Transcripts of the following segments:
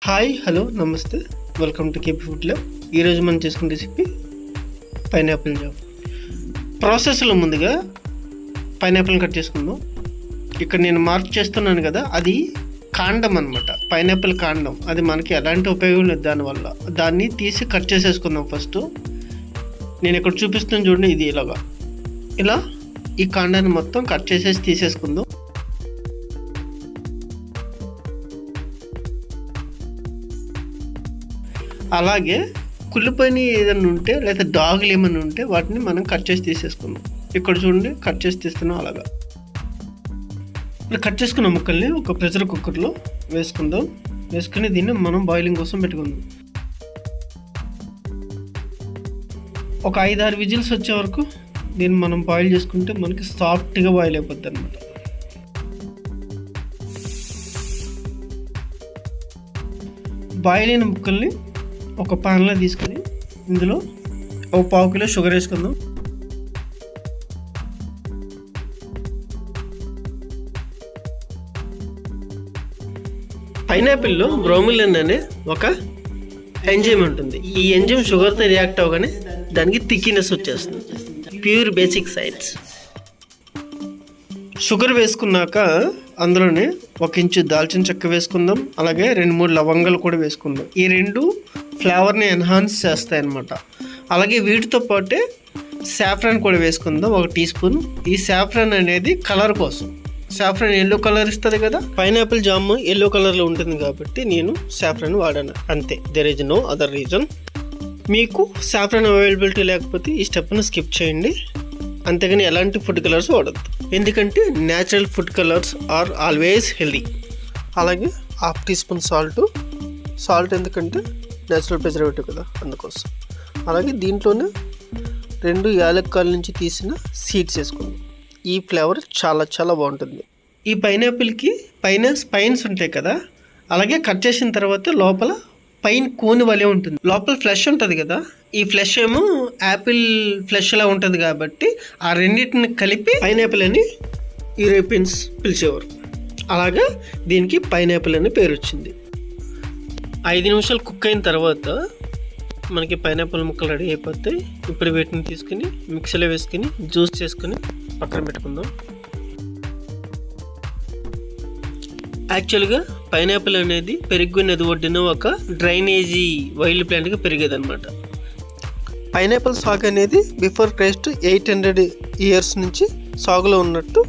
Hi hello నమస్తే, welcome to KB ఫుడ్లబ్. ఈరోజు మనం చేసుకున్న రెసిపీ పైనాపిల్ జామ్. ప్రాసెస్లో ముందుగా పైనాపిల్ని కట్ చేసుకుందాం. ఇక్కడ నేను మార్క్ చేస్తున్నాను కదా, అది కాండం అనమాట, పైనాపిల్ కాండం. అది మనకి ఎలాంటి ఉపయోగం లేదు దానివల్ల. దాన్ని తీసి కట్ చేసేసుకుందాం. ఫస్ట్ నేను ఇక్కడ చూపిస్తున్నాను చూడండి, ఇది ఇలా ఈ కాండాన్ని మొత్తం కట్ చేసేసి తీసేసుకుందాం. అలాగే కుళ్ళిపోయిన ఏదైనా ఉంటే లేదా డాగులు ఏమైనా ఉంటే వాటిని మనం కట్ చేసి తీసేసుకుందాం. ఇక్కడ చూడండి, కట్ చేసి తీస్తున్నాం. అలాగా ఇప్పుడు కట్ చేసుకున్న ముక్కల్ని ఒక ప్రెషర్ కుక్కర్లో వేసుకుందాం. వేసుకుని దీన్ని మనం బాయిలింగ్ కోసం పెట్టుకుందాం. ఒక 5-6 విజిల్స్ వచ్చే వరకు దీన్ని మనం బాయిల్ చేసుకుంటే మనకి సాఫ్ట్గా బాయిల్ అయిపోద్ది అనమాట. బాయిల్ అయిన ముక్కల్ని ఒక పాన్లో తీసుకొని ఇందులో ఒక 1/2 కిలో షుగర్ వేసుకుందాం. పైనాపిల్లో బ్రోమిలిన్ అనే ఒక ఎంజైమ్ ఉంటుంది. ఈ ఎంజైమ్ షుగర్తో రియాక్ట్ అవ్వగానే దానికి థిక్నెస్ వచ్చేస్తుంది. Pure basic science. షుగర్ వేసుకున్నాక అందులోనే 1 ఇంచు దాల్చిన చెక్క వేసుకుందాం. అలాగే 2-3 లవంగాలు కూడా వేసుకుందాం. ఈ రెండు ఫ్లేవర్ని ఎన్హాన్స్ చేస్తాయి అన్నమాట. అలాగే వీటితో పాటే సాఫ్రాన్ కూడా వేసుకుందాం, 1 టీ స్పూన్. ఈ సాఫ్రాన్ అనేది కలర్ కోసం. సాఫ్రాన్ ఎల్లో కలర్ ఇస్తుంది కదా, పైనాపిల్ జామ్ ఎల్లో కలర్లో ఉంటుంది కాబట్టి నేను సాఫ్రాన్ వాడాను, అంతే. There is no other reason. మీకు సాఫ్రాన్ అవైలబిలిటీ లేకపోతే ఈ స్టెప్ను స్కిప్ చేయండి. అంతేగాని ఎలాంటి ఫుడ్ కలర్స్ వాడద్దు, ఎందుకంటే natural food colours are always healthy. అలాగే 1/2 టీ స్పూన్ సాల్ట్ ఎందుకంటే న్యాచురల్ ప్రిజర్వేటివ్ కదా, అందుకోసం. అలాగే దీంట్లోనే 2 యాలక్కాయల నుంచి తీసిన సీడ్స్ వేసుకుందాం. ఈ ఫ్లేవర్ చాలా చాలా బాగుంటుంది. ఈ పైనాపిల్కి పైన స్పైన్స్ ఉంటాయి కదా, అలాగే కట్ చేసిన తర్వాత లోపల పైన కోని వలె ఉంటుంది, లోపల ఫ్లెష్ ఉంటుంది కదా. ఈ ఫ్లెష్ ఏమో యాపిల్ ఫ్లెష్ లా ఉంటుంది కాబట్టి ఆ రెండింటిని కలిపి పైనాపిల్ అని యూరోపియన్స్ పిలిచేవారు. అలాగా దీనికి పైనాపిల్ అని పేరు వచ్చింది. 5 నిమిషాలు కుక్ అయిన తర్వాత మనకి పైనాపిల్ ముక్కలు రెడీ అయిపోతాయి. ఇప్పుడు వీటిని తీసుకుని మిక్సీలో వేసుకుని జ్యూస్ చేసుకుని పక్కన పెట్టుకుందాం. యాక్చువల్గా పైనాపిల్ అనేది పెరుగు నది ఒడ్డిన ఒక డ్రైనేజీ వైల్డ్ ప్లాంట్గా పెరిగేదన్నమాట. పైనాపిల్ సాగు అనేది బిఫోర్ క్రైస్ట్ 800 ఇయర్స్ నుంచి సాగులో ఉన్నట్టు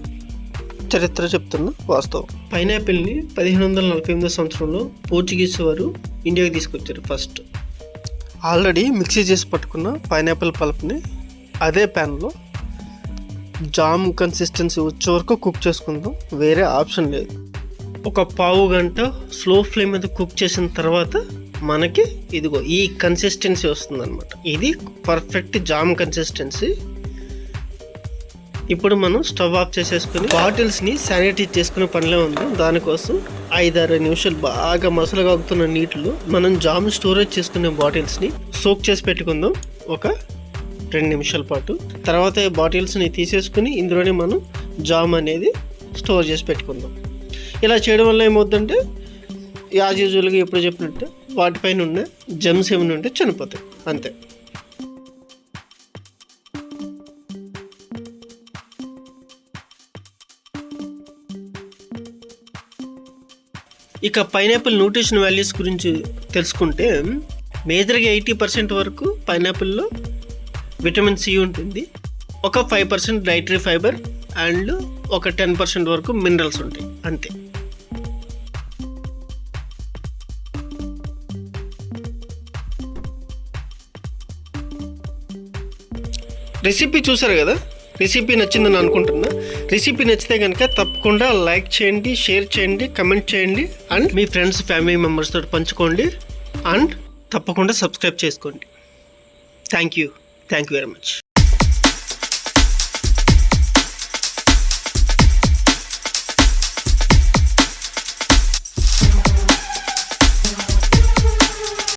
చరిత్ర చెప్తున్న వాస్తవం. పైనాపిల్ని 1548 సంవత్సరంలో పోర్చుగీస్ వారు ఇండియాకి తీసుకొచ్చారు ఫస్ట్. ఆల్రెడీ మిక్సీ చేసి పట్టుకున్న పైనాపిల్ పల్ప్ని అదే ప్యాన్లో జామ్ కన్సిస్టెన్సీ వచ్చే వరకు కుక్ చేసుకుందాం, వేరే ఆప్షన్ లేదు. ఒక 1/2 గంట స్లో ఫ్లేమ్ మీద కుక్ చేసిన తర్వాత మనకి ఇదిగో ఈ కన్సిస్టెన్సీ వస్తుంది అనమాట. ఇది పర్ఫెక్ట్ జామ్ కన్సిస్టెన్సీ. ఇప్పుడు మనం స్టవ్ ఆఫ్ చేసేసుకుని బాటిల్స్ని శానిటైజ్ చేసుకునే పనిలో ఉందాం. దానికోసం 5-6 నిమిషాలు బాగా మసలుగా అవుతున్న నీటిలో మనం జామ్ స్టోరేజ్ చేసుకునే బాటిల్స్ని సోక్ చేసి పెట్టుకుందాం ఒక 2 నిమిషాల పాటు. తర్వాత ఈ బాటిల్స్ని తీసేసుకుని ఇందులోనే మనం జామ్ అనేది స్టోర్ చేసి పెట్టుకుందాం. ఇలా చేయడం వల్ల ఏమవుతుందంటే యాజ్ యూజువల్గా ఎప్పుడు చెప్పినట్టు వాటిపైన ఉన్న జెమ్స్ ఏమైనా ఉంటే చనిపోతాయి, అంతే. ఇక పైనాపిల్ న్యూట్రిషన్ వాల్యూస్ గురించి తెలుసుకుంటే మేజర్గా 80% వరకు పైనాపిల్లో విటమిన్ సి ఉంటుంది. ఒక 5% డైటరీ ఫైబర్ అండ్ ఒక 10% వరకు మినరల్స్ ఉంటాయి, అంతే. రెసిపీ చూసారు కదా, రెసిపీ నచ్చిందని అనుకుంటున్నా. రెసిపీ నచ్చితే కనుక తప్పకుండా లైక్ చేయండి, షేర్ చేయండి, కమెంట్ చేయండి and me friends family members తోటి పంచుకోండి అండ్ తప్పకుండా సబ్స్క్రైబ్ చేసుకోండి. Thank you very much.